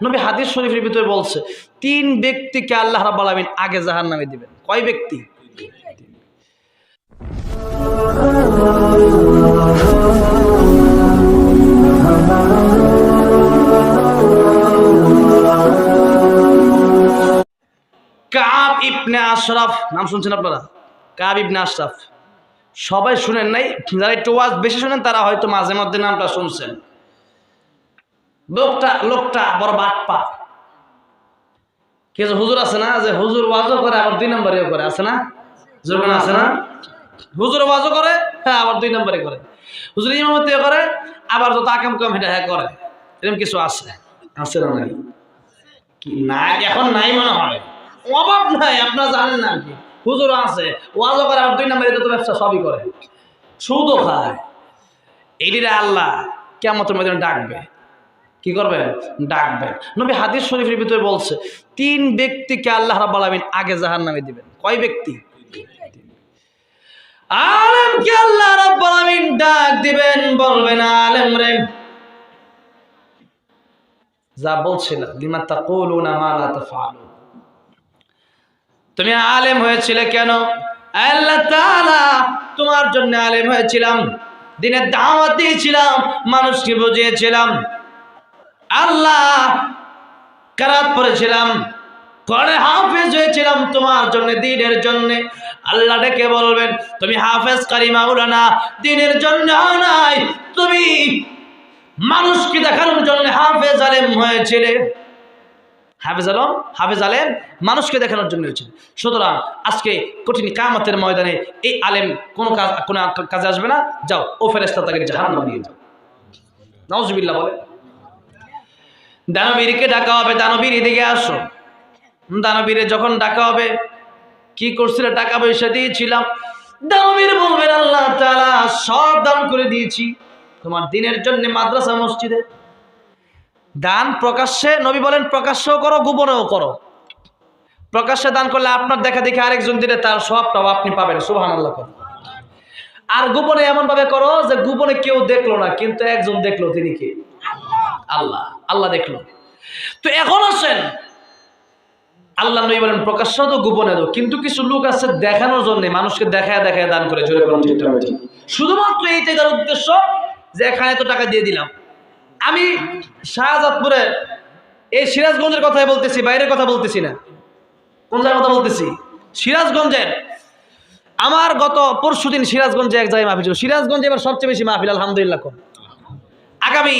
নবী হাদিস শরীফের ভিতরে বলছে 3 ব্যক্তিকে আল্লাহ রাব্বুল আলামিন আগে জাহান্নামে দিবেন। কয় ব্যক্তি? কাব ইবনে আশরাফ, নাম শুনছেন আপনারা? কাব ইবনে আশরাফ সবাই শুনেন নাই, যারা একটু ওয়াজ বেশি শুনেন তারা হয়তো মাঝে মধ্যে নামটা শুনছেন। লোকটা বড় বাটপা। কিছু হুজুর আছে না যে হুজুর ওয়াজও করে আবার 2 নম্বরেও করে, আছে না? জোরগান আছে না? হুজুর ওয়াজও করে, হ্যাঁ আবার 2 নম্বরে করে। হুজুর ইমামতিও করে, আবার যত আকাম কাম এটা হ্যাঁ করে। এরকম কিছু আছে, আছে না? নাই কি না, এখন নাই মনে হয়, অভাব নাই, আপনারা জানেন না কি? হুজুরও আছে, ওয়াজও করে, আবার 2 নম্বরে যত ব্যবসা সবই করে, সুদও খায়। এইদিকে আল্লাহ কিয়ামতের ময়দানে ডাকবে। কি করবে? ডাকবে। নবী হাদিস শরীফের ভিতরে বলছে 3 ব্যক্তিকে আল্লাহ রাব্বুল আলামিন আগে জাহান্নামে দিবেন। কয় ব্যক্তি? আলেমকে আল্লাহ রাব্বুল আলামিন ডাক দিবেন, বলবেন আলেম রে, যা বলছিলা, লিমা তাকুলুনা মা লা তাফআলুন, তুমি আলেম হয়েছিলে কেন? আল্লাহ তাআলা তোমার জন্য আলেম হয়েছিলাম, দ্বীনের দাওয়াত দিয়েছিলাম, মানুষকে বুঝিয়েছিলাম, আল্লাহ কেরাত পড়েছিলাম, কোরআনে হাফেজ হয়েছিলাম তোমার জন্য, দ্বীনের জন্য। আল্লাহ ডেকে বলবেন, তুমি হাফেজ কারি মাওলানা দ্বীনের জন্য নাই, তুমি মানুষকে দেখানোর জন্য হাফেজ আলেম হয়েছিলে। হাফেজ আলেম মানুষকে দেখানোর জন্য হয়েছিল। সুতরাং আজকে কঠিন কিয়ামতের ময়দানে এই আলেম কোনো কাজে আসবে না। যাও, ও ফেরেশতা তাকে জাহান্নামে নিয়ে যাও। নাউজুবিল্লাহ বলে। দানবীরকে ডাকা হবে, দানবীর এদিকে আসো। দানবীরে যখন ডাকা হবে, কি করছিল? টাকা পয়সা দিয়েছিলাম। দানবীর বলবেন, আল্লাহ তাআলা সব দান করে দিয়েছি তোমার দ্বীনের জন্য, মাদ্রাসা মসজিদে। দান প্রকাশ্যে, নবী বলেন প্রকাশ্যেও করো, গোপনেও করো। প্রকাশ্যে দান করলে আপনার দেখা দেখে আরেকজন দিলে তার সবটাও আপনি পাবেন, সুবহানাল্লাহ। আর গোপনে এমন ভাবে করো যে গোপনে কেউ দেখলো না, কিন্তু একজন দেখলো, তিনি কি? আল্লাহ। আল্লাহ দেখলো। তো এখন আসেন, আল্লাহ নবী বলেন প্রকাশ্যেও তো গোপনে দাও, কিন্তু কিছু লোক আছে দেখানোর জন্য, মানুষকে দেখায় দেখায় দান করে। জোরে বলুন ঠিক না? শুধুমাত্র এইটাই তার উদ্দেশ্য যে এখানে তো টাকা দিয়ে দিলাম। আমি শাহজাদপুরে, এই সিরাজগঞ্জের কথাই বলতেছি, বাইরের কথা বলতেছি না। কোন জায়গার কথা বলতেছি? সিরাজগঞ্জের। আমার গত পরশুদিন সিরাজগঞ্জে এক জায়গায় মাহফিল ছিল। সিরাজগঞ্জে এবার সবচেয়ে বেশি মাহফিল, আলহামদুলিল্লাহ। আগামী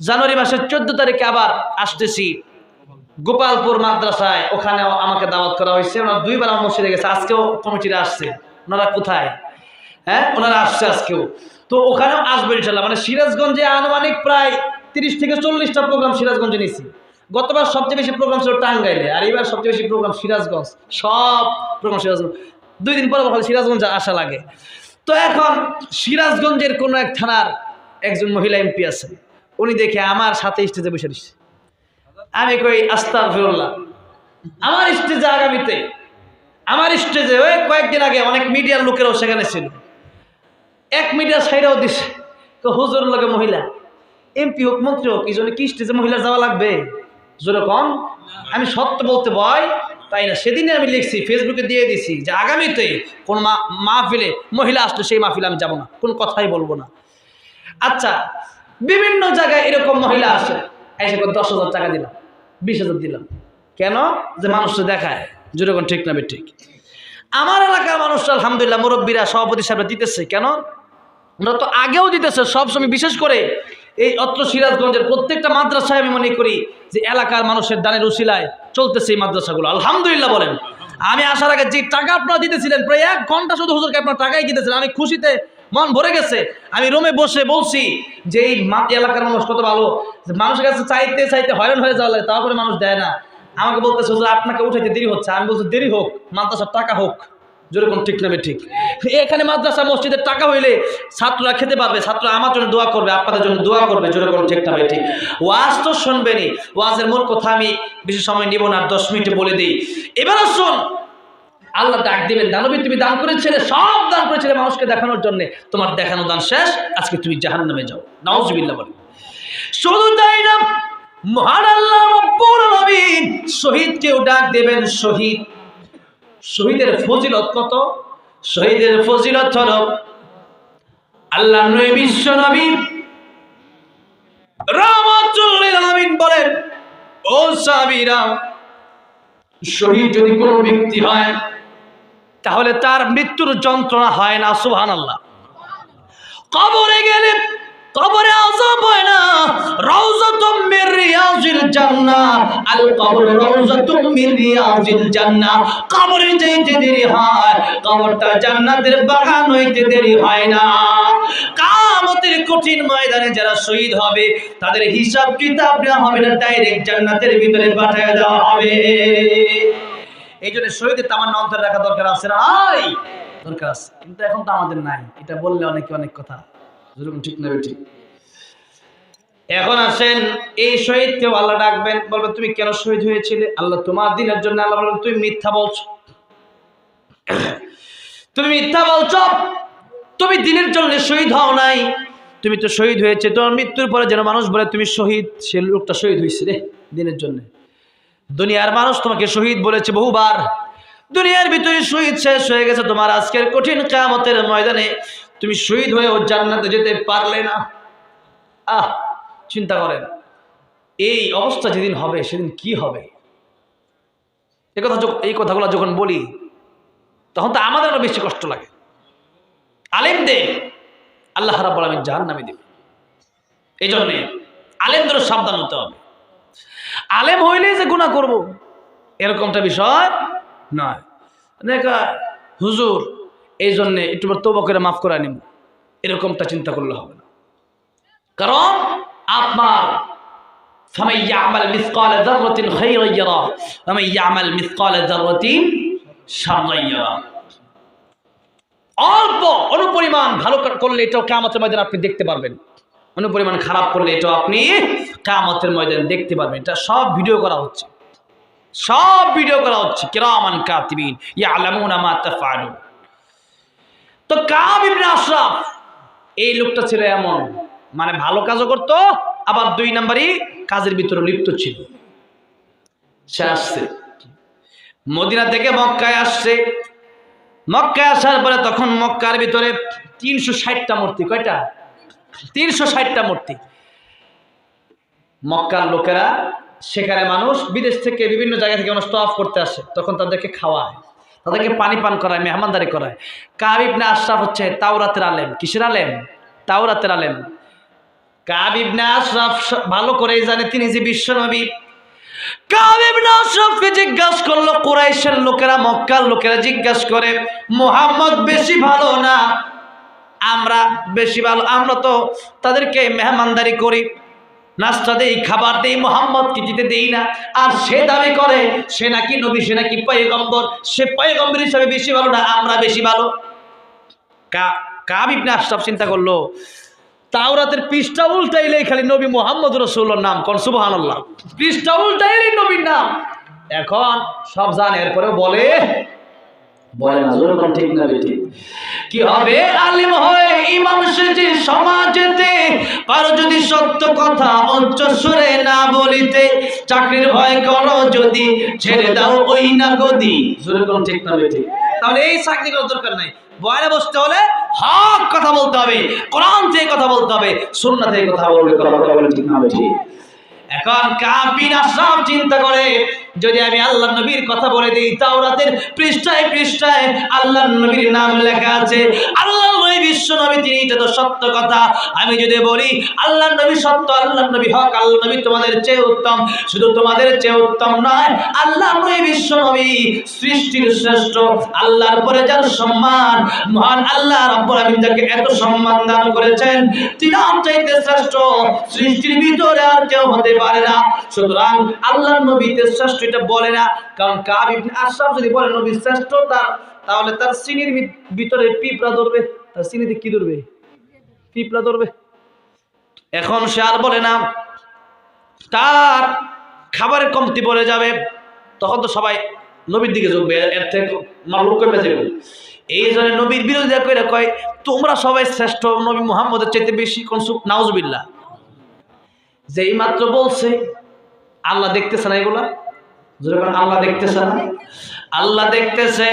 জানুয়ারি মাসের 14 তারিখে আবার আসতেছি গোপালপুর মাদ্রাসায়, ওখানেও আমাকে দাওয়াত করা হয়েছে। ওনারা 2 বার আমার মসজিদে গেছে, আজকেও কমিটিরা আসছে। ওনারা কোথায়? হ্যাঁ, ওনারা আসছে আজকেও। তো ওখানেও আসবে ইনশাআল্লাহ। মানে সিরাজগঞ্জে আনুমানিক প্রায় 30 থেকে 40টা প্রোগ্রাম সিরাজগঞ্জে নিয়েছি। গতবার সবচেয়ে বেশি প্রোগ্রাম ছিল টাঙ্গাইলে, আর এবার সবচেয়ে বেশি প্রোগ্রাম সিরাজগঞ্জ। সব প্রোগ্রাম সিরাজগঞ্জ। 2 দিন পরে সিরাজগঞ্জে আসা লাগে। তো এখন সিরাজগঞ্জের কোনো এক থানার একজন মহিলা এমপি আছে, উনি দেখে আমার সাথে স্টেজে বসে দিচ্ছে। আমি কই আস্তাগফিরুল্লাহ, আমার স্টেজে আগামীতে, আমার স্টেজে ওই কয়েকদিন আগে অনেক মিডিয়ার লোকেরাও সেখানে ছিল, এক মিডিয়া সাইডাও দিছে। তো হুজুর লাগে মহিলা, এমপি হোক মন্ত্রী হোক, এই জন্য কি স্টেজে মহিলা যাওয়া লাগবে? জোরে কম। আমি সত্য বলতে ভয়, তাই না? সেদিনে আমি লিখছি, ফেসবুকে দিয়ে দিছি যে আগামীতে কোন মাহফিলে মহিলা আসলে সেই মাহফিলে আমি যাবো না, কোন কথাই বলবো না। আচ্ছা, বিভিন্ন জায়গায় এরকম মহিলা আসে, এসে 10,000 টাকা দিলাম, 20,000 দিলাম। কেন? যে মানুষটা দেখায়। জোরে কোন ঠিক না ঠিক? আমার এলাকার মানুষ আলহামদুলিল্লাহ, মুরব্বীরা, সভাপতি সাহেবরা দিতেছে। কেন? ওরা তো আগেও দিতেছে সবসময়। বিশেষ করে এই অত্র সিরাজগঞ্জের প্রত্যেকটা মাদ্রাসায় আমি মনে করি যে এলাকার মানুষের দানের উসিলায় চলতেছে এই মাদ্রাসাগুলো, আলহামদুলিল্লাহ বলেন। আমি আসার আগে যে টাকা আপনারা দিতেছিলেন, প্রায় 1 ঘন্টা শুধু হুজুরকে আপনার টাকাই দিতেছিলেন, আমি খুশিতে মন ভরে গেছে। আমি রুমে বসে বলছি যে এই এলাকার মানুষ কত ভালো, মানুষের কাছে চাইতে চাইতে হয়রান হয়ে যাওয়া লাগে, তারপরে মানুষ দেয় না। আমাকে বলতেছে হুজুর আপনাকে উঠাইতে দেরি হচ্ছে। আমি বলছি দেরি হোক, মাদ্রাসার টাকা হোক। যেরকম ঠিক না ঠিক? এখানে মাদ্রাসা মসজিদের টাকা হইলে ছাত্ররা খেতে পারবে, ছাত্ররা আমার জন্য দোয়া করবে, আপনাদের জন্য দোয়া করবে। যেরকম ঠিক না ঠিক? ওয়াজ তো শুনবেনি, ওয়াজের মূল কথা আমি বেশি সময় নিব না, 10 মিনিটে বলে দিই। এবার শুন, আল্লাহ ডাক দিবেন, দানবী তুমি দান করেছিলে, সব দান করেছিলে মানুষকে দেখানোর জন্য, তোমার দেখানো দান শেষ, আজকে তুমি জাহান্নামে যাও। নাউজুবিল্লাহ বলে। শুধু তাই না, মহান আল্লাহ রাব্বুল আলামিন শহীদকেও ডাক দেবেন শহীদ। শহীদের ফজিলত কত? শহীদের ফজিলত হলো আল্লাহ নবী বিশ্ব নবী রাহমাতুল লিল আলামিন বলেন, ও সাহাবীরা, শহীদ যদি কোনো ব্যক্তি হয় তাহলে তার মৃত্যুর যন্ত্রণা হয় না। সুবহানাল্লাহ। কবরে গেলে কবরে আযাব হয় না। রাউযাতুম মির রিয়াজিল জান্নাহ, আল কবর রাউযাতুম মির রিয়াজিল জান্নাহ। কবরে যাইতে দেরি হয়, কবরটা জান্নাতের বাগান হইতে দেরি হয় না। কিয়ামতের কঠিন ময়দানে যারা শহীদ হবে তাদের হিসাব কিতাব নেওয়া হবে না, ডাইরেক্ট জান্নাতের ভিতরে পাঠিয়ে দেওয়া হবে। এই জন্য শহীদের তামান্না অন্তরে রাখা দরকার আছে না? দরকার আছে, কিন্তু এখন তো আমাদের নাই। এটা বললে অনেকে অনেক কথা, যেরকম ঠিক না ঠিক। এখন আসেন, এই শহীদকে আল্লাহ ডাকবেন, বলবেন তুমি কেন শহীদ হয়েছিলে? আল্লাহ তোমার দিনের জন্য। আল্লাহ বলবেন তুমি মিথ্যা বলছো, তুমি মিথ্যা বলছো, তুমি দিনের জন্য শহীদ হও নাই, তুমি তো শহীদ হয়েছে। তোমার মৃত্যুর পরে যেন মানুষ বলে তুমি শহীদ, সে লোকটা শহীদ হয়েছে রে দিনের জন্য। দুনিয়ার মানুষ তোমাকে শহীদ বলেছে বহুবার, দুনিয়ার ভিতরে শহীদ শেষ হয়ে গেছে তোমার। আজকের কঠিন কিয়ামতের ময়দানে তুমি শহীদ হয়ে জান্নাতে যেতে পারলে না। চিন্তা করেন, এই অবস্থা যেদিন হবে সেদিন কি হবে। এই কথাগুলো যখন বলি তখন তো আমাদের আরো বেশি কষ্ট লাগে। আলেমদের আল্লাহ রাব্বুল আলামিন জাহান্নামে দেবে। এই জন্যে আলেমদের সাবধান হতে হবে। আলেম হইলেই যে গুনাহ করব এরকমটা বিষয় নয়। হুজুর এই জন্যে একটু তওবা করে মাফ করে নিব, এরকমটা চিন্তা করলে হবে না। কারণ আপনার ফামান ইয়ামাল মিসকাল যাররাতিন খায়রান ইয়ারা ওয়া মান ইয়ামাল মিসকাল যাররাতিন শাররান ইয়ারা। অল্প অনুপরিমাণ ভালো করলে এটাও কিয়ামতের ময়দানে আপনি দেখতে পারবেন, অনুপরিমাণ খারাপ করলে এটাও আপনি কিয়ামতের ময়দানে দেখতে পারবেন। এটা সব ভিডিও করা হচ্ছে, সব ভিডিও করা হচ্ছে। কিরামান কাতিবিন ইয়ালামুনা মা তাফআলুন। তো কাব ইবনে আশরাফ এই লোকটা ছিল এমন, মানে ভালো কাজও করতো, আবার দুই নাম্বারই কাজের ভিতরে লিপ্ত ছিল। সে আসছে মদিনা থেকে মক্কায় আসছে। মক্কায় আসার পরে তখন মক্কার ভিতরে 360টা মূর্তি। কয়টা? 360টা মূর্তি। মক্কার লোকেরা, সেখানে মানুষ বিদেশ থেকে বিভিন্ন জায়গা থেকে মানুষ তওয়াফ করতে আসে, তখন তাদেরকে খাওয়ায়, তাদেরকে পানি পান করায়, মেহমানদারি করায়। কাব ইবনে আশরাফ হচ্ছে তাওরাতের আলেম। কিসের আলেম? তাওরাতের আলেম। কাব ইবনে আশরাফ ভালো করেই জানে তিনি যে বিশ্ব নবী। কাব ইবনে আশরাফকে জিজ্ঞাসা করলো কুরাইশের লোকেরা, মক্কার লোকেরা জিজ্ঞাসা করে, মুহাম্মদ বেশি ভালো না আমরা বেশি ভালো? আমরা তো তাদেরকে মেহমানদারি করি, নাস্তা দেই, খাবার দেই, মুহাম্মদকে দিতে দেই না। আর সে দাবি করে সে নাকি নবী, সে নাকি পয়গম্বর, সে পয়গম্বর হিসাবে বেশি ভালো না আমরা বেশি ভালো? কাব ইবনে আশরাফ চিন্তা করলো, তাওরাতের পৃষ্ঠা উল্টাইলেই খালি নবী মুহাম্মদ রাসূলুল্লাহর নাম, কোন সুবহানাল্লাহ। পৃষ্ঠা উল্টাইলেই নবীর নাম। এখন সব জানে, এরপরেও বলে না, যেরকম ঠিক না বেঠিক। কি হবে? আলিম হয়ে ইমাম সেজে সমাজেতে, পারো যদি সত্য কথা উচ্চ সুরে না বলিতে, চাকরির ভয় করো যদি ছেড়ে দাও ওই না গদি। যেরকম ঠিক না বেঠিক। তাহলে এই চাকরি করার দরকার নাই, বয়ানে বসতে হলে হক কথা বলতে হবে, কোরআন থেকে কথা বলতে হবে, সুন্নাহ থেকে কথা বলবে, কথা বলে ঠিক না বেঠিক। এখন কাব বিন আশরাফ চিন্তা করে, যদি আমি আল্লাহর নবীর কথা বলে দিই, তাওরাতের পৃষ্ঠায় পৃষ্ঠায় আল্লাহর নবীর নাম লেখা আছে, আল্লাহর নবী বিশ্ব নবী, তিনি, এটা তো সত্য কথা। আমি যদি বলি আল্লাহর নবী সত্য, আল্লাহর নবী হক, আল্লাহর নবী তোমাদের চেয়ে উত্তম, শুধু তোমাদের চেয়ে উত্তম নয়, আল্লাহর নবী বিশ্ব নবী সৃষ্টির শ্রেষ্ঠ, আল্লাহর পরে যার সম্মান, মহান আল্লাহ রাব্বুল আলামিন যাকে এত সম্মান দান করেছেন, তিনি চাইতে শ্রেষ্ঠ সৃষ্টির ভিতরে আর কেউ হতে পারে না। সুতরাং আল্লাহর নবীতে শ্রেষ্ঠ এটা বলে না, কারণ কাব ইবনে আশরাফ যদি বলে নবী শ্রেষ্ঠ, তাহলে তার সিনির ভিতরে পিঁপড়া ধরবে, তার সিনিতে কি ধরবে? পিঁপড়া ধরবে। এখন সে আর বলে না, তার খাবারের কমতি পড়ে যাবে, তখন তো সবাই নবীর দিকে ঝুঁকবে, এর থেকে মালুক কমে যাবে। এই জন্য নবীর বিরোধিতা করে কয় তোমরা সবাই শ্রেষ্ঠ, নবী মুহাম্মদের চাইতে বেশি। নাউজুবিল্লাহ। যেই মাত্র বলছে আল্লাহ দেখতেছে না এগুলা? যেরকম আল্লাহ দেখতেছে না, আল্লাহ দেখতেছে।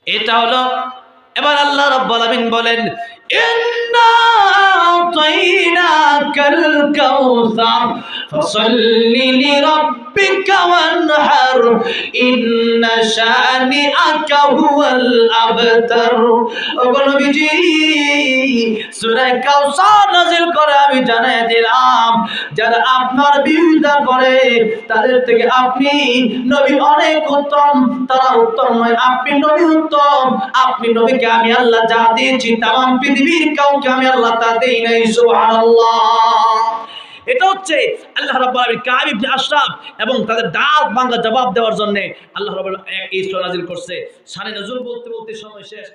এটা হলো। এবার আল্লাহ রাব্বুল আলামিন বলেন, ইন্না আতাইনাকাল কাউসার ফাসাল্লি লিরাব্বিকা ওয়ানহার ইন্না শানিআকা হুয়াল আবতার। ও নবীজি, সূরা কাউসার নাযিল করে আমি জানিয়ে দিলাম, যারা আপনার বিরোধিতা করে তাদের থেকে আপনি নবী অনেক উত্তম। তারা উত্তম নয়, আপনি নবী উত্তম। আপনি নবীকে আমি আল্লাহ যা দিয়েছি তাম পৃথিবীর কাউকে আমি আল্লাহ তা দেই নাই। সুবহানাল্লাহ। এটা হচ্ছে আল্লাহ রাব্বুল আলামিন কাব ইবনে আশরাফ এবং তাদের দাঁত ভাঙা জবাব দেওয়ার জন্য আল্লাহ রাব্বুল আলামিন এই সূরা নাযিল করছে। শানে নজুল বলতে বলতে সময় শেষ।